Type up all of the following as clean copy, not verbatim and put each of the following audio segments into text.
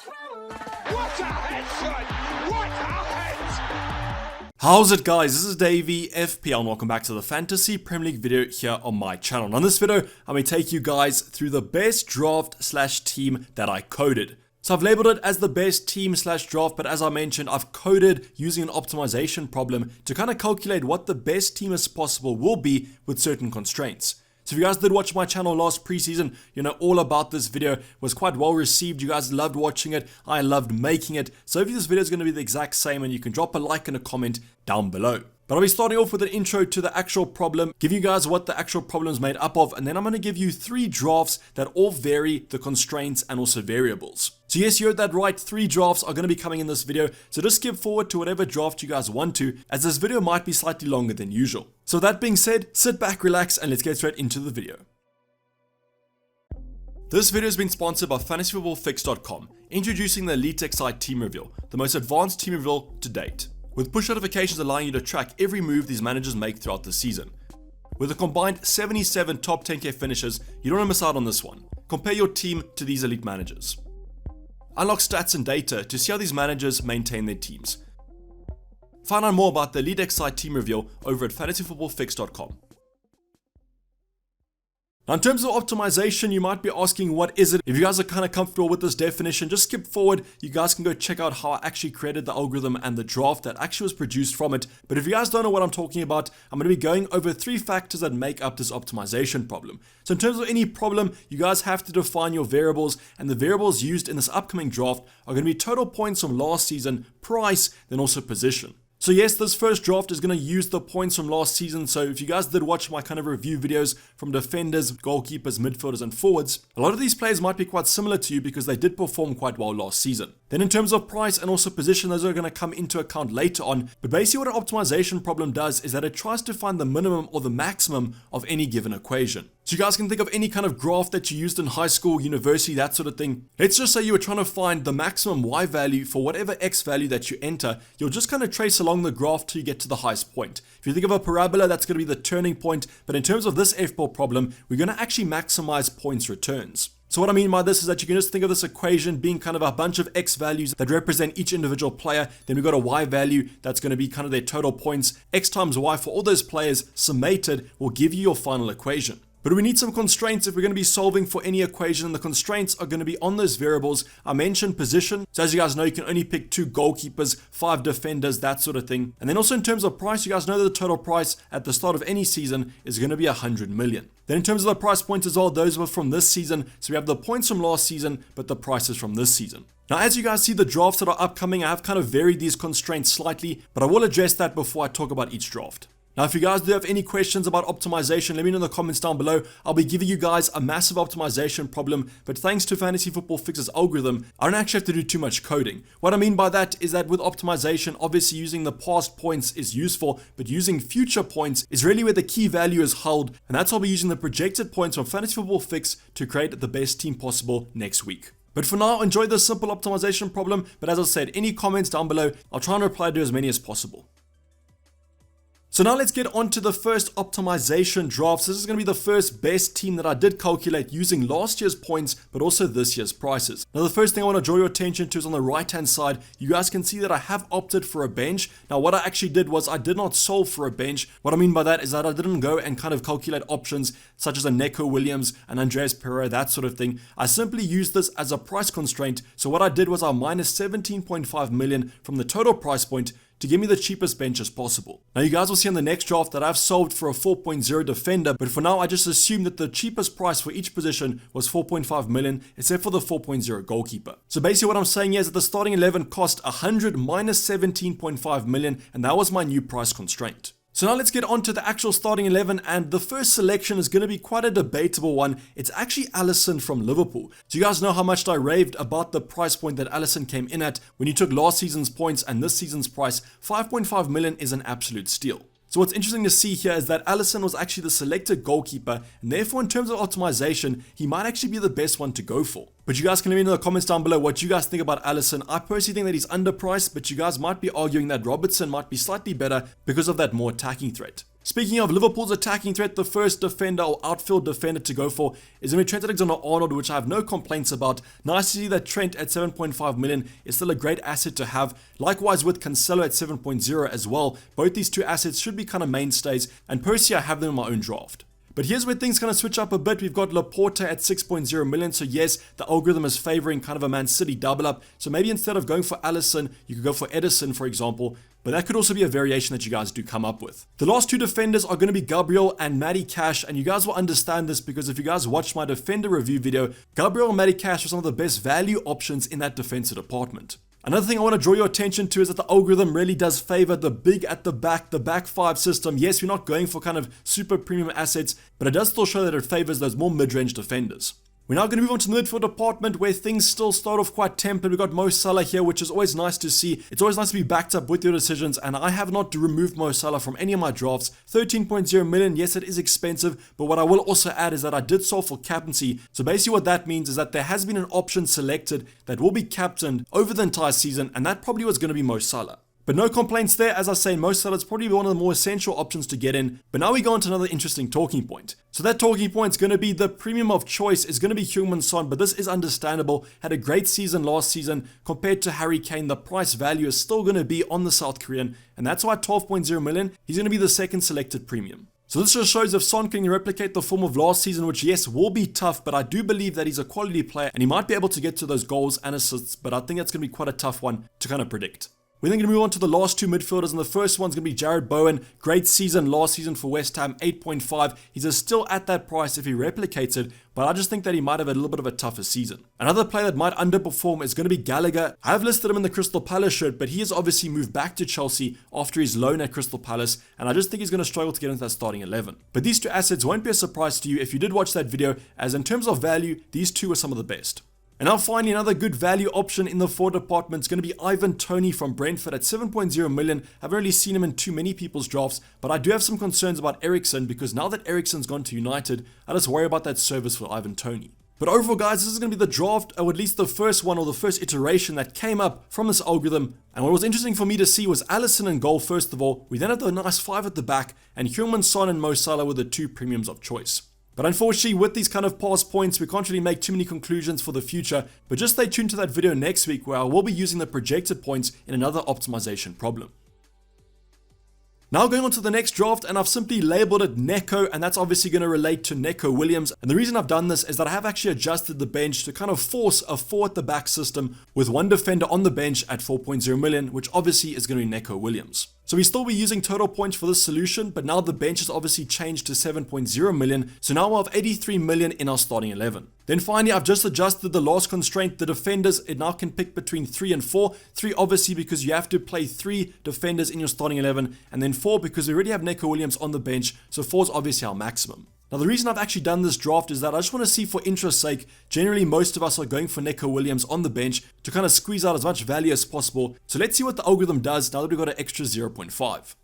What a headshot! What a head! How's it, guys? This is Dayvy, FPL, and welcome back to the Fantasy Premier League video here on my channel. And on this video, I'm going to take you guys through the best draft/team that I coded. So I've labeled it as the best team/draft, but as I mentioned, I've coded using an optimization problem to kind of calculate what the best team as possible will be with certain constraints. So if you guys did watch my channel last preseason, you know all about this video. It was quite well received. You guys loved watching it. I loved making it. So hopefully this video is going to be the exact same, and you can drop a like and a comment down below. But I'll be starting off with an intro to the actual problem, give you guys what the actual problem is made up of, and then I'm going to give you 3 drafts that all vary the constraints and also variables. So yes, you heard that right, 3 drafts are going to be coming in this video, so just skip forward to whatever draft you guys want to, as this video might be slightly longer than usual. So that being said, sit back, relax, and let's get straight into the video. This video has been sponsored by FantasyFootballFix.com, introducing the Elite XI Team Reveal, the most advanced team reveal to date, with push notifications allowing you to track every move these managers make throughout the season. With a combined 77 top 10k finishes, you don't want to miss out on this one. Compare your team to these elite managers. Unlock stats and data to see how these managers maintain their teams. Find out more about the Elite XI Team Reveal over at FantasyFootballFix.com. Now in terms of optimization, you might be asking what is it? If you guys are kind of comfortable with this definition, just skip forward. You guys can go check out how I actually created the algorithm and the draft that actually was produced from it. But if you guys don't know what I'm talking about, I'm going to be going over 3 factors that make up this optimization problem. So in terms of any problem, you guys have to define your variables, and the variables used in this upcoming draft are going to be total points from last season, price, then also position. So yes, this first draft is going to use the points from last season. So if you guys did watch my kind of review videos from defenders, goalkeepers, midfielders and forwards, a lot of these players might be quite similar to you because they did perform quite well last season. Then in terms of price and also position, those are going to come into account later on. But basically what an optimization problem does is that it tries to find the minimum or the maximum of any given equation. So you guys can think of any kind of graph that you used in high school, university, that sort of thing. Let's just say you were trying to find the maximum Y value for whatever X value that you enter. You'll just kind of trace along the graph till you get to the highest point. If you think of a parabola, that's going to be the turning point. But in terms of this FPL problem, we're going to actually maximize points returns. So what I mean by this is that you can just think of this equation being kind of a bunch of X values that represent each individual player. Then we've got a Y value that's going to be kind of their total points. X times Y for all those players summated will give you your final equation. But we need some constraints if we're going to be solving for any equation, and the constraints are going to be on those variables. I mentioned position. So as you guys know, you can only pick 2 goalkeepers, 5 defenders, that sort of thing. And then also in terms of price, you guys know that the total price at the start of any season is going to be 100 million. Then in terms of the price points as well, those were from this season. So we have the points from last season, but the prices from this season. Now, as you guys see the drafts that are upcoming, I have kind of varied these constraints slightly, but I will address that before I talk about each draft. Now, if you guys do have any questions about optimization, let me know in the comments down below. I'll be giving you guys a massive optimization problem, but thanks to Fantasy Football Fix's algorithm, I don't actually have to do too much coding. What I mean by that is that with optimization, obviously using the past points is useful, but using future points is really where the key value is held, and that's why we're using the projected points from Fantasy Football Fix to create the best team possible next week. But for now, enjoy this simple optimization problem, but as I said, any comments down below, I'll try and reply to as many as possible. So now let's get on to the first optimization drafts. This is going to be the first best team that I did calculate using last year's points, but also this year's prices. Now the first thing I want to draw your attention to is on the right hand side. You guys can see that I have opted for a bench. Now what I actually did was I did not solve for a bench. What I mean by that is that I didn't go and kind of calculate options such as a Neco Williams, an Andreas Pereira, that sort of thing. I simply used this as a price constraint. So what I did was I minus 17.5 million from the total price point to give me the cheapest bench as possible. Now you guys will see in the next draft that I've solved for a 4.0 defender, but for now I just assumed that the cheapest price for each position was 4.5 million, except for the 4.0 goalkeeper. So basically what I'm saying here is that the starting 11 cost 100 minus 17.5 million, and that was my new price constraint. So now let's get on to the actual starting 11, and the first selection is going to be quite a debatable one. It's actually Alisson from Liverpool. So you guys know how much I raved about the price point that Alisson came in at. When you took last season's points and this season's price, 5.5 million is an absolute steal. So what's interesting to see here is that Alisson was actually the selected goalkeeper, and therefore in terms of optimization, he might actually be the best one to go for. But you guys can let me know in the comments down below what you guys think about Alisson. I personally think that he's underpriced, but you guys might be arguing that Robertson might be slightly better because of that more attacking threat. Speaking of Liverpool's attacking threat, the first defender or outfield defender to go for is going to be Trent Alexander-Arnold, which I have no complaints about. Nice to see that Trent at 7.5 million is still a great asset to have. Likewise with Cancelo at 7.0 as well. Both these two assets should be kind of mainstays, and personally I have them in my own draft. But here's where things kind of switch up a bit. We've got Laporte at 6.0 million. So yes, the algorithm is favoring kind of a Man City double up. So maybe instead of going for Alisson, you could go for Edison, for example. But that could also be a variation that you guys do come up with. The last two defenders are going to be Gabriel and Matty Cash. And you guys will understand this because if you guys watched my defender review video, Gabriel and Matty Cash are some of the best value options in that defensive department. Another thing I want to draw your attention to is that the algorithm really does favor the big at the back five system. Yes, we're not going for kind of super premium assets, but it does still show that it favors those more mid-range defenders. We're now going to move on to the midfield department where things still start off quite tempered. We've got Mo Salah here, which is always nice to see. It's always nice to be backed up with your decisions, and I have not removed Mo Salah from any of my drafts. 13.0 million, yes, it is expensive, but what I will also add is that I did solve for captaincy. So basically what that means is that there has been an option selected that will be captained over the entire season, and that probably was going to be Mo Salah. But no complaints there. As I say, Mo Salah is probably one of the more essential options to get in. But now we go on to another interesting talking point. So that talking point is going to be the premium of choice is going to be Heung-min Son, but this is understandable. Had a great season last season. Compared to Harry Kane, the price value is still going to be on the South Korean, and that's why at 12.0 million, he's going to be the second selected premium. So this just shows if Son can replicate the form of last season, which yes, will be tough, but I do believe that he's a quality player and he might be able to get to those goals and assists, but I think that's going to be quite a tough one to kind of predict. We're then going to move on to the last two midfielders, and the first one's going to be Jared Bowen. Great season last season for West Ham, 8.5. He's still at that price if he replicates it, but I just think that he might have a little bit of a tougher season. Another player that might underperform is going to be Gallagher. I have listed him in the Crystal Palace shirt, but he has obviously moved back to Chelsea after his loan at Crystal Palace, and I just think he's going to struggle to get into that starting 11. But these two assets won't be a surprise to you if you did watch that video, as in terms of value, these two are some of the best. And now finally, another good value option in the forward department is going to be Ivan Toney from Brentford at 7.0 million. I haven't really seen him in too many people's drafts, but I do have some concerns about Eriksen because now that Eriksen's gone to United, I just worry about that service for Ivan Toney. But overall, guys, this is going to be the draft, or at least the first one or the first iteration that came up from this algorithm. And what was interesting for me to see was Alisson in goal first of all. We then had the nice five at the back, and Heung-min Son and Mo Salah were the two premiums of choice. But unfortunately, with these kind of past points, we can't really make too many conclusions for the future, but just stay tuned to that video next week where I will be using the projected points in another optimization problem. Now going on to the next draft, and I've simply labeled it Neco, and that's obviously going to relate to Neco Williams. And the reason I've done this is that I have actually adjusted the bench to kind of force a 4 at the back system with one defender on the bench at 4.0 million, which obviously is going to be Neco Williams. So we still be using total points for this solution, but now the bench has obviously changed to 7.0 million. So now we'll have 83 million in our starting 11. Then finally, I've just adjusted the last constraint, the defenders. It now can pick between 3 and 4. 3 obviously because you have to play 3 defenders in your starting 11, and then 4 because we already have Neco Williams on the bench, so 4 is obviously our maximum. Now the reason I've actually done this draft is that I just want to see, for interest's sake, generally most of us are going for Neco Williams on the bench to kind of squeeze out as much value as possible. So let's see what the algorithm does now that we've got an extra 0.5.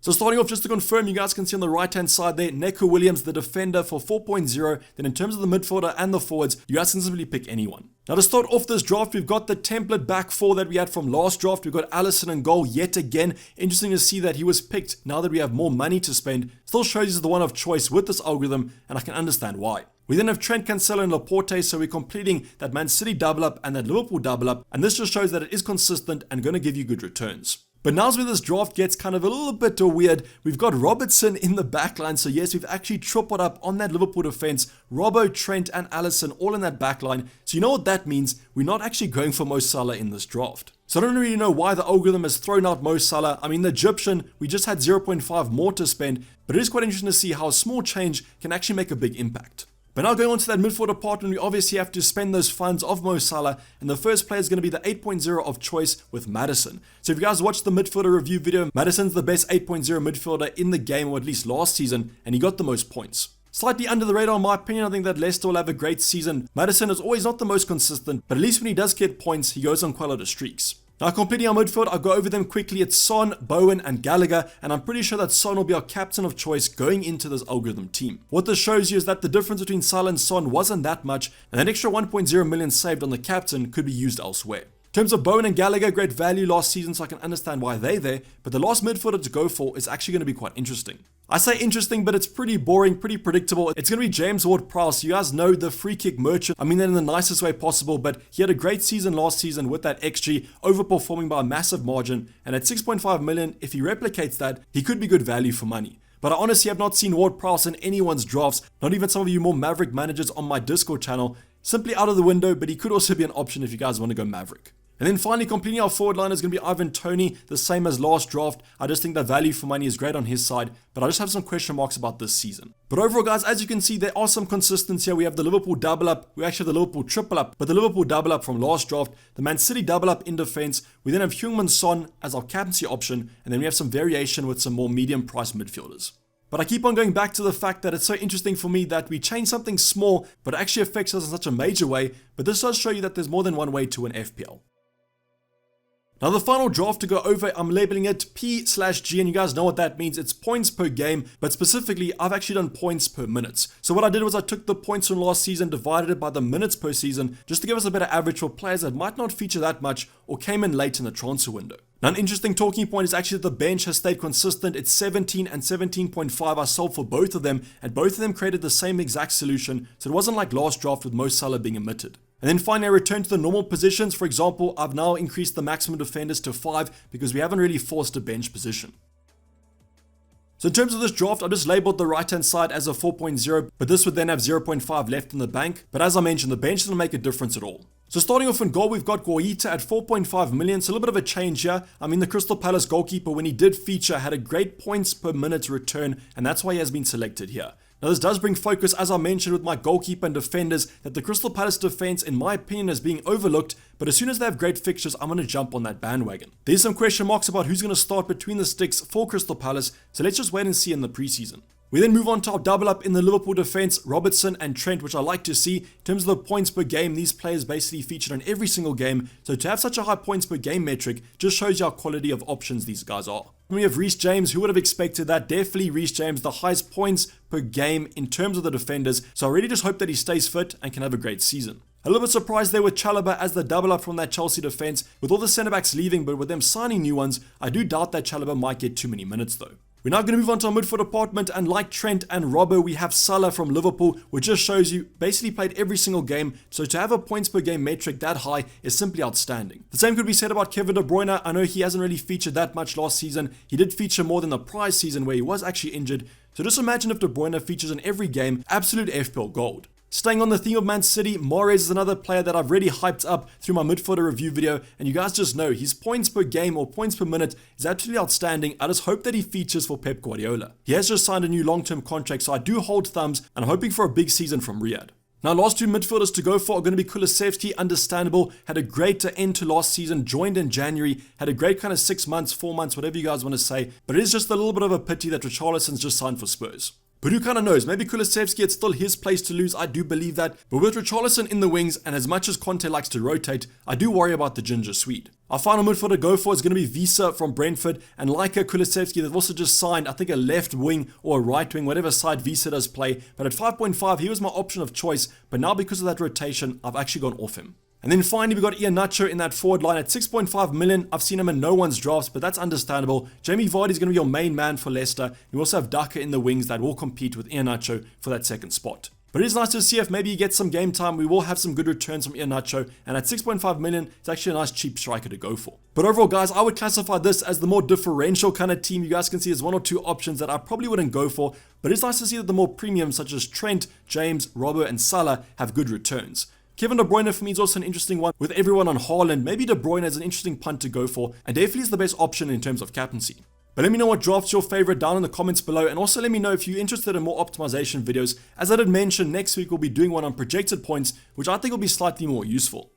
So starting off, just to confirm, you guys can see on the right hand side there, Neco Williams, the defender for 4.0. Then in terms of the midfielder and the forwards, you guys can simply pick anyone. Now to start off this draft, we've got the template back 4 that we had from last draft. We've got Alisson in goal yet again. Interesting to see that he was picked now that we have more money to spend. Still shows he's the one of choice with this algorithm, and I can understand why. We then have Trent, Cancelo and Laporte, so we're completing that Man City double up and that Liverpool double up, and this just shows that it is consistent and going to give you good returns. But now's where this draft gets kind of a little bit weird. We've got Robertson in the backline, so yes, we've actually tripled up on that Liverpool defense. Robbo, Trent and Alisson all in that backline. So you know what that means? We're not actually going for Mo Salah in this draft. So I don't really know why the algorithm has thrown out Mo Salah. I mean, the Egyptian, we just had 0.5 more to spend, but it is quite interesting to see how a small change can actually make a big impact. But now going on to that midfield department, we obviously have to spend those funds of Mo Salah, and the first player is going to be the 8.0 of choice with Maddison. So if you guys watched the midfielder review video, Maddison's the best 8.0 midfielder in the game, or at least last season, and he got the most points. Slightly under the radar in my opinion. I think that Leicester will have a great season. Maddison is always not the most consistent, but at least when he does get points, he goes on quite a lot of streaks. Now completing our midfield, I'll go over them quickly. It's Son, Bowen and Gallagher, and I'm pretty sure that Son will be our captain of choice going into this algorithm team. What this shows you is that the difference between Salah and Son wasn't that much, and that extra 1.0 million saved on the captain could be used elsewhere. In terms of Bowen and Gallagher, great value last season, so I can understand why they're there, but the last midfielder to go for is actually going to be quite interesting. I say interesting, but it's pretty boring, pretty predictable. It's going to be James Ward-Prowse. You guys know the free kick merchant. I mean that in the nicest way possible, but he had a great season last season with that XG, overperforming by a massive margin, and at 6.5 million, if he replicates that, he could be good value for money. But I honestly have not seen Ward-Prowse in anyone's drafts, not even some of you more Maverick managers on my Discord channel. Simply out of the window, but he could also be an option if you guys want to go Maverick. And then finally, completing our forward line is going to be Ivan Toney, the same as last draft. I just think that value for money is great on his side, but I just have some question marks about this season. But overall, guys, as you can see, there are some consistency here. We have the Liverpool double up, we actually have the Liverpool triple up, but the Liverpool double up from last draft, the Man City double up in defense. We then have Heung-min Son as our captaincy option, and then we have some variation with some more medium price midfielders. But I keep on going back to the fact that it's so interesting for me that we change something small, but it actually affects us in such a major way. But this does show you that there's more than one way to win FPL. Now the final draft to go over, I'm labeling it P/G, and you guys know what that means. It's points per game, but specifically I've actually done points per minutes. So what I did was I took the points from last season, divided it by the minutes per season, just to give us a better average for players that might not feature that much or came in late in the transfer window. Now an interesting talking point is actually that the bench has stayed consistent. It's 17 and 17.5. I sold for both of them, and both of them created the same exact solution, so it wasn't like last draft with Mo Salah being omitted. And then finally, I return to the normal positions. For example, I've now increased the maximum defenders to 5 because we haven't really forced a bench position. So in terms of this draft, I just labeled the right hand side as a 4.0, but this would then have 0.5 left in the bank. But as I mentioned, the bench doesn't make a difference at all. So starting off in goal, we've got Guaita at 4.5 million. So a little bit of a change here. I mean, the Crystal Palace goalkeeper, when he did feature, had a great points per minute return, and that's why he has been selected here. Now this does bring focus, as I mentioned with my goalkeeper and defenders, that the Crystal Palace defense, in my opinion, is being overlooked, but as soon as they have great fixtures, I'm going to jump on that bandwagon. There's some question marks about who's going to start between the sticks for Crystal Palace, so let's just wait and see in the preseason. We then move on to our double up in the Liverpool defense, Robertson and Trent, which I like to see. In terms of the points per game, these players basically featured on every single game, so to have such a high points per game metric just shows you our quality of options these guys are. Then we have Reece James. Who would have expected that? Definitely Reece James, the highest points per game in terms of the defenders, so I really just hope that he stays fit and can have a great season. A little bit surprised there with Chalobah as the double up from that Chelsea defense, with all the centre backs leaving, but with them signing new ones, I do doubt that Chalobah might get too many minutes though. We're now going to move on to our midfield department, and like Trent and Robbo, we have Salah from Liverpool, which just shows you basically played every single game, so to have a points per game metric that high is simply outstanding. The same could be said about Kevin De Bruyne. I know he hasn't really featured that much last season. He did feature more than the prior season where he was actually injured, so just imagine if De Bruyne features in every game, absolute FPL gold. Staying on the theme of Man City, Mahrez is another player that I've really hyped up through my midfielder review video, and you guys just know his points per game or points per minute is absolutely outstanding. I just hope that he features for Pep Guardiola. He has just signed a new long-term contract, so I do hold thumbs, and I'm hoping for a big season from Riyadh. Now, last two midfielders to go for are going to be Kulusevski, understandable, had a great end to last season, joined in January, had a great kind of 6 months, 4 months, whatever you guys want to say, but it is just a little bit of a pity that Richarlison's just signed for Spurs. But who kind of knows, maybe Kulusevski, it's still his place to lose, I do believe that, but with Richarlison in the wings, and as much as Conte likes to rotate, I do worry about the ginger Swede. Our final midfielder to go for is going to be Visa from Brentford, and like Kulusevski, they've also just signed, I think, a left wing or a right wing, whatever side Visa does play, but at 5.5, he was my option of choice, but now because of that rotation, I've actually gone off him. And then finally, we got Iheanacho in that forward line at 6.5 million. I've seen him in no one's drafts, but that's understandable. Jamie Vardy is going to be your main man for Leicester. You also have Daka in the wings that will compete with Iheanacho for that second spot. But it is nice to see if maybe he gets some game time. We will have some good returns from Iheanacho, and at 6.5 million, it's actually a nice cheap striker to go for. But overall, guys, I would classify this as the more differential kind of team. You guys can see there's one or two options that I probably wouldn't go for, but it's nice to see that the more premium, such as Trent, James, Robbo, and Salah, have good returns. Kevin De Bruyne for me is also an interesting one with everyone on Haaland. Maybe De Bruyne is an interesting punt to go for, and definitely is the best option in terms of captaincy. But let me know what draft's your favorite down in the comments below, and also let me know if you're interested in more optimization videos. As I did mention, next week we'll be doing one on projected points, which I think will be slightly more useful.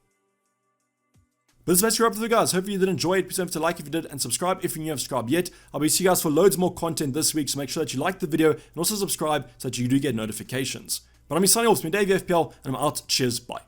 But this is basically wrap up for you guys. Hopefully you did enjoy it. Please don't forget to like if you did, and subscribe if you haven't subscribed yet. I'll be seeing you guys for loads more content this week, so make sure that you like the video and also subscribe so that you do get notifications. But I'm signing off. It's been Dayvy FPL, and I'm out. Cheers. Bye.